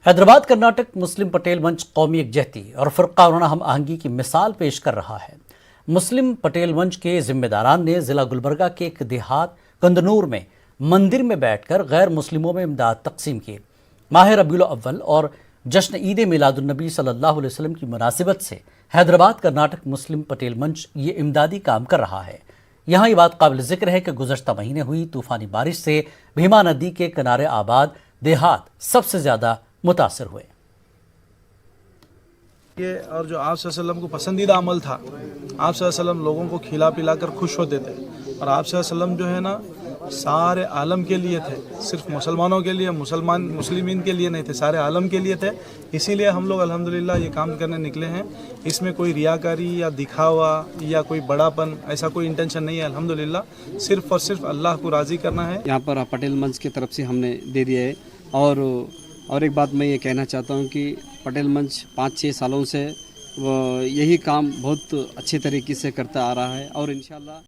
حیدرآباد کرناٹک مسلم پٹیل منچ قومی یکجہتی اور فرقہ وارانہ ہم آہنگی کی مثال پیش کر رہا ہے۔ مسلم پٹیل منچ کے ذمہ داران نے ضلع گلبرگہ کے ایک دیہات کندنور میں مندر میں بیٹھ کر غیر مسلموں میں امداد تقسیم کی۔ ماہ ربیع الاول اور جشن عید میلاد النبی صلی اللہ علیہ وسلم کی مناسبت سے حیدرآباد کرناٹک مسلم پٹیل منچ یہ امدادی کام کر رہا ہے۔ یہاں یہ بات قابل ذکر ہے کہ گزشتہ مہینے ہوئی طوفانی بارش سے بھیما ندی کے کنارے آباد دیہات سب سے زیادہ متاثر ہوئے۔ یہ اور جو آپ صلی اللہ علیہ وسلم کو پسندیدہ عمل تھا، آپ صلی اللہ علیہ وسلم لوگوں کو کھلا پلا کر خوش ہوتے تھے، اور آپ صلی اللہ علیہ وسلم جو ہے نا سارے عالم کے لیے تھے، صرف مسلمانوں کے لیے، مسلمین کے لیے نہیں تھے، سارے عالم کے لیے تھے۔ اسی لیے ہم لوگ الحمدللہ یہ کام کرنے نکلے ہیں۔ اس میں کوئی ریاکاری یا دکھاوا یا کوئی بڑا پن ایسا کوئی انٹینشن نہیں ہے۔ الحمدللہ صرف اور صرف اللہ کو راضی کرنا ہے۔ یہاں پر پٹیل منچ کی طرف سے ہم نے دے دیا ہے، اور ایک بات میں یہ کہنا چاہتا ہوں کہ پٹیل منچ 5-6 سالوں سے یہی کام بہت اچھے طریقے سے کرتا آ رہا ہے، اور انشاءاللہ